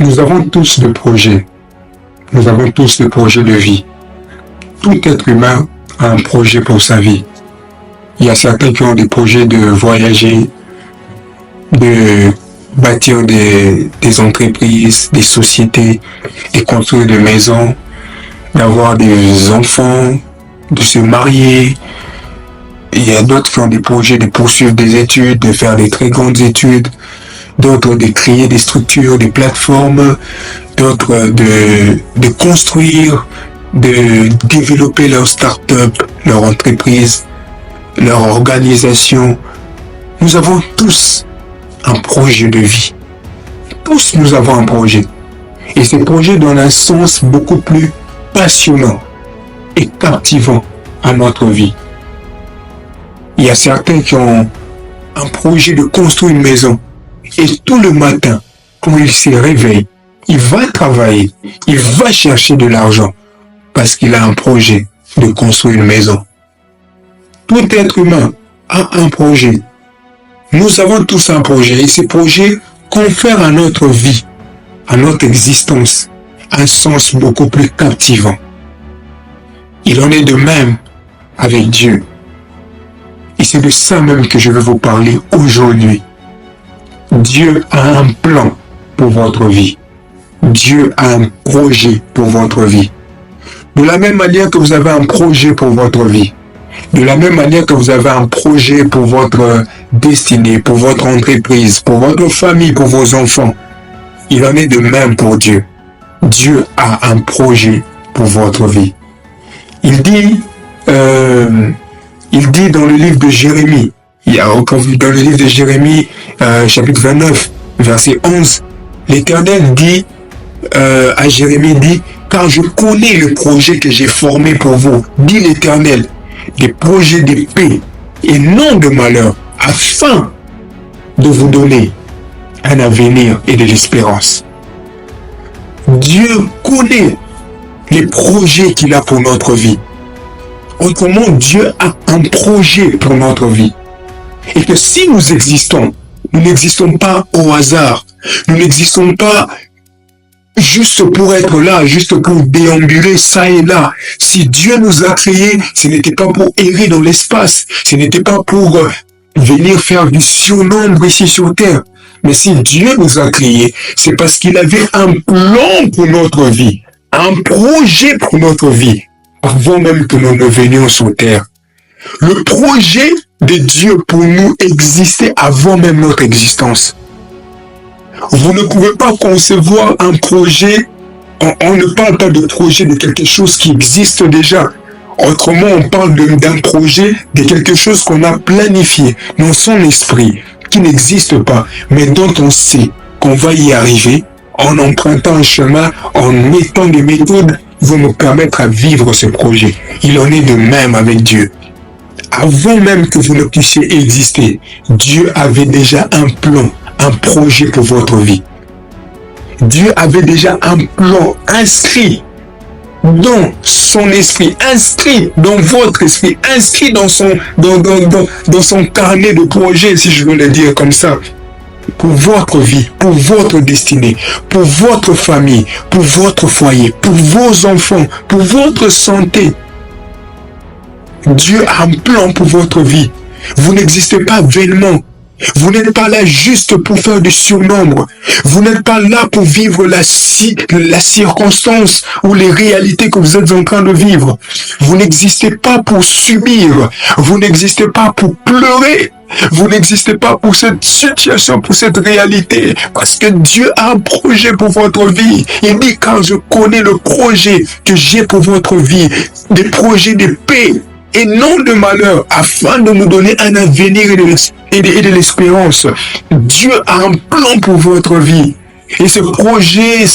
Nous avons tous des projets. Nous avons tous des projets de vie. Tout être humain a un projet pour sa vie. Il y a certains qui ont des projets de voyager, de bâtir des entreprises, des sociétés, de construire des maisons, d'avoir des enfants, de se marier. Il y a d'autres qui ont des projets de poursuivre des études, de faire des très grandes études, d'autres de créer des structures, des plateformes, d'autres de construire, de développer leur start-up, leur entreprise, leur organisation. Nous avons tous un projet de vie. Tous nous avons un projet. Et ce projet donne un sens beaucoup plus passionnant et captivant à notre vie. Il y a certains qui ont un projet de construire une maison. Et tout le matin, quand il se réveille, il va travailler, il va chercher de l'argent parce qu'il a un projet de construire une maison. Tout être humain a un projet. Nous avons tous un projet et ces projets confèrent à notre vie, à notre existence, un sens beaucoup plus captivant. Il en est de même avec Dieu. Et c'est de ça même que je veux vous parler aujourd'hui. Dieu a un plan pour votre vie. Dieu a un projet pour votre vie. De la même manière que vous avez un projet pour votre vie, de la même manière que vous avez un projet pour votre destinée, pour votre entreprise, pour votre famille, pour vos enfants, il en est de même pour Dieu. Dieu a un projet pour votre vie. Il dit dans le livre de Jérémie, dans le livre de Jérémie, chapitre 29, verset 11, l'Éternel dit à Jérémie, dit, car je connais le projet que j'ai formé pour vous, dit l'Éternel, des projets de paix et non de malheur, afin de vous donner un avenir et de l'espérance. Dieu connaît les projets qu'il a pour notre vie. Autrement, Dieu a un projet pour notre vie. Et que si nous existons, nous n'existons pas au hasard. Nous n'existons pas juste pour être là, juste pour déambuler ça et là. Si Dieu nous a créés, ce n'était pas pour errer dans l'espace. Ce n'était pas pour venir faire du surnombre ici sur terre. Mais si Dieu nous a créés, c'est parce qu'il avait un plan pour notre vie, un projet pour notre vie, avant même que nous ne venions sur terre. Le projet de Dieu pour nous existait avant même notre existence. Vous ne pouvez pas concevoir un projet, on ne parle pas de projet de quelque chose qui existe déjà. Autrement, on parle d'un projet de quelque chose qu'on a planifié dans son esprit, qui n'existe pas, mais dont on sait qu'on va y arriver en empruntant un chemin, en mettant des méthodes qui vont nous permettre à vivre ce projet. Il en est de même avec Dieu. Avant même que vous ne puissiez exister, Dieu avait déjà un plan, un projet pour votre vie. Dieu avait déjà un plan inscrit dans son esprit, inscrit dans votre esprit, inscrit dans son carnet de projet, si je veux le dire comme ça, pour votre vie, pour votre destinée, pour votre famille, pour votre foyer, pour vos enfants, pour votre santé. Dieu a un plan pour votre vie. Vous n'existez pas vainement. Vous n'êtes pas là juste pour faire du surnombre. Vous n'êtes pas là pour vivre la circonstance ou les réalités que vous êtes en train de vivre. Vous n'existez pas pour subir. Vous n'existez pas pour pleurer. Vous n'existez pas pour cette situation, pour cette réalité. Parce que Dieu a un projet pour votre vie. Il dit, car je connais le projet que j'ai pour votre vie. Des projets de paix et non de malheur, afin de nous donner un avenir et de l'espérance. Dieu a un plan pour votre vie. Et ce projet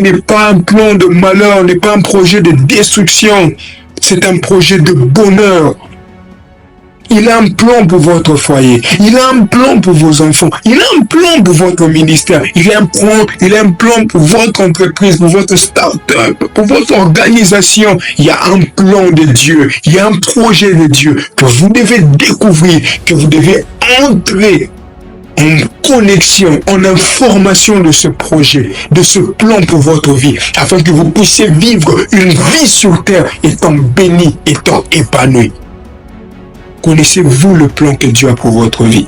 n'est pas un plan de malheur, n'est pas un projet de destruction. C'est un projet de bonheur. Il a un plan pour votre foyer. Il a un plan pour vos enfants. Il a un plan pour votre ministère. Il a un plan pour votre entreprise, pour votre start-up, pour votre organisation. Il y a un plan de Dieu. Il y a un projet de Dieu que vous devez découvrir, que vous devez entrer en connexion, en information de ce projet, de ce plan pour votre vie, afin que vous puissiez vivre une vie sur terre étant béni, étant épanoui. Connaissez-vous le plan que Dieu a pour votre vie?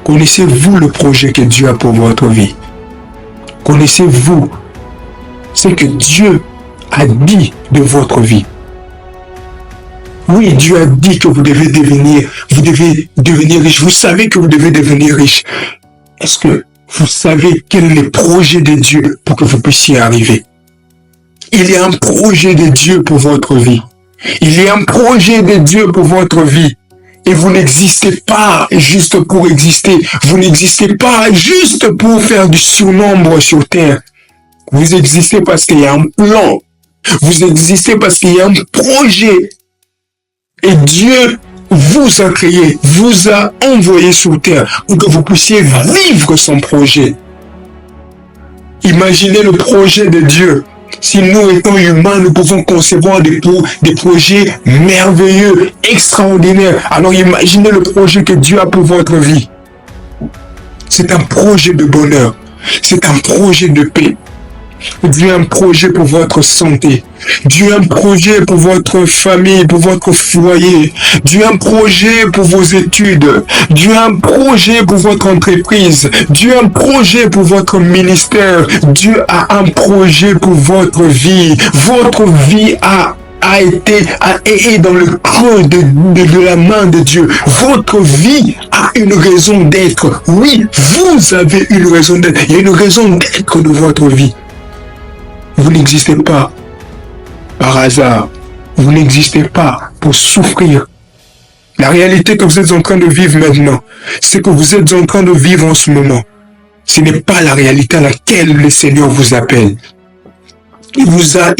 Connaissez-vous le projet que Dieu a pour votre vie? Connaissez-vous ce que Dieu a dit de votre vie? Oui, Dieu a dit que vous devez devenir riche. Vous savez que vous devez devenir riche. Est-ce que vous savez quel est le projet de Dieu pour que vous puissiez arriver? Il y a un projet de Dieu pour votre vie. Il y a un projet de Dieu pour votre vie. Et vous n'existez pas juste pour exister. Vous n'existez pas juste pour faire du surnombre sur terre. Vous existez parce qu'il y a un plan. Vous existez parce qu'il y a un projet. Et Dieu vous a créé, vous a envoyé sur terre pour que vous puissiez vivre son projet. Imaginez le projet de Dieu. Si nous, étant humains, nous pouvons concevoir des projets merveilleux, extraordinaires, alors imaginez le projet que Dieu a pour votre vie. C'est un projet de bonheur. C'est un projet de paix. Dieu a un projet pour votre santé. Dieu a un projet pour votre famille, pour votre foyer. Dieu a un projet pour vos études. Dieu a un projet pour votre entreprise. Dieu a un projet pour votre ministère. Dieu a un projet pour votre vie. Votre vie est dans le creux de la main de Dieu. Votre vie a une raison d'être. Oui, vous avez une raison d'être. Il y a une raison d'être de votre vie. Vous n'existez pas par hasard. Vous n'existez pas pour souffrir. La réalité que vous êtes en train de vivre maintenant, c'est que vous êtes en train de vivre en ce moment. Ce n'est pas la réalité à laquelle le Seigneur vous appelle. Il vous a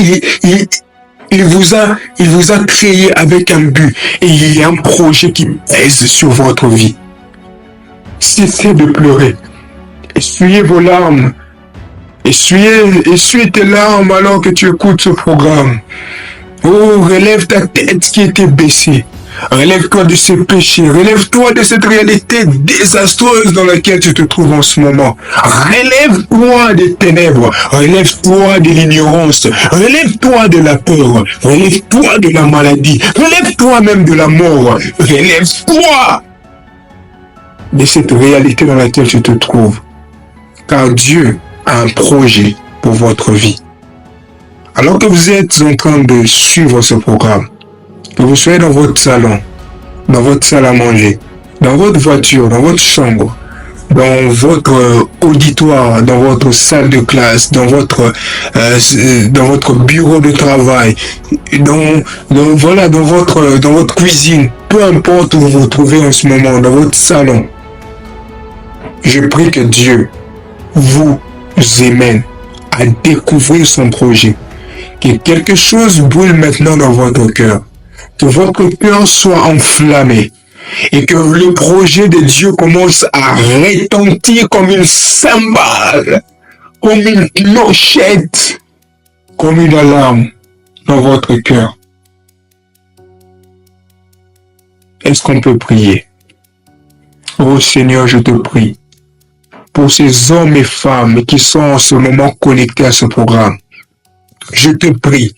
créé avec un but. Et il y a un projet qui pèse sur votre vie. Cessez de pleurer. Essuyez vos larmes. Essuie tes larmes alors que tu écoutes ce programme. Oh, relève ta tête qui était baissée. Relève-toi de ce péché. Relève-toi de cette réalité désastreuse dans laquelle tu te trouves en ce moment. Relève-toi des ténèbres. Relève-toi de l'ignorance. Relève-toi de la peur. Relève-toi de la maladie. Relève-toi même de la mort. Relève-toi de cette réalité dans laquelle tu te trouves. Car Dieu a un projet pour votre vie. Alors que vous êtes en train de suivre ce programme, que vous soyez dans votre salon, dans votre salle à manger, dans votre voiture, dans votre chambre, dans votre auditoire, dans votre salle de classe, dans votre bureau de travail, dans votre cuisine, peu importe où vous vous trouvez en ce moment, dans votre salon, je prie que Dieu vous amène à découvrir son projet. Que quelque chose brûle maintenant dans votre cœur. Que votre cœur soit enflammé. Et que le projet de Dieu commence à retentir comme une cymbale, comme une clochette, comme une alarme dans votre cœur. Est-ce qu'on peut prier? Oh Seigneur, je te prie pour ces hommes et femmes qui sont en ce moment connectés à ce programme. Je te prie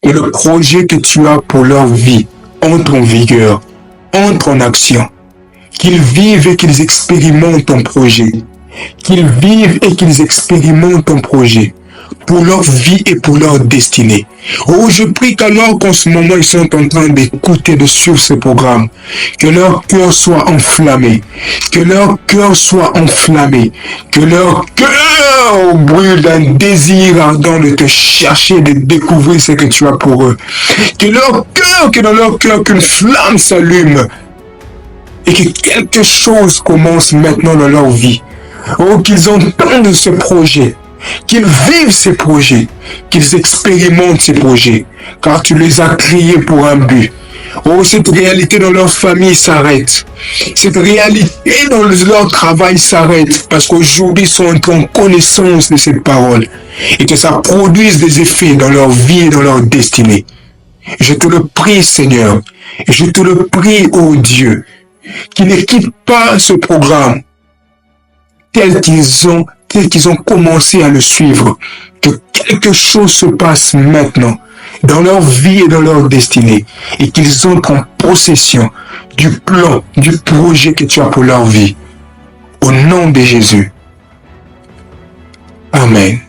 que le projet que tu as pour leur vie entre en vigueur, entre en action, qu'ils vivent et qu'ils expérimentent ton projet, qu'ils vivent et qu'ils expérimentent ton projet pour leur vie et pour leur destinée. Oh, je prie qu'alors qu'en ce moment ils sont en train d'écouter, de suivre ce programme, que leur cœur soit enflammé, que leur cœur soit enflammé, que leur cœur brûle d'un désir ardent de te chercher, de découvrir ce que tu as pour eux. Que dans leur cœur, qu'une flamme s'allume et que quelque chose commence maintenant dans leur vie. Oh, qu'ils entendent ce projet, qu'ils vivent ces projets, qu'ils expérimentent ces projets, car tu les as créés pour un but. Oh, cette réalité dans leur famille s'arrête. Cette réalité dans leur travail s'arrête, parce qu'aujourd'hui ils sont en connaissance de cette parole, et que ça produise des effets dans leur vie et dans leur destinée. Je te le prie, Seigneur, et je te le prie, oh Dieu, qu'il ne quitte pas ce programme tels qu'ils ont commencé à le suivre. Que quelque chose se passe maintenant dans leur vie et dans leur destinée et qu'ils entrent en possession du plan, du projet que tu as pour leur vie. Au nom de Jésus. Amen.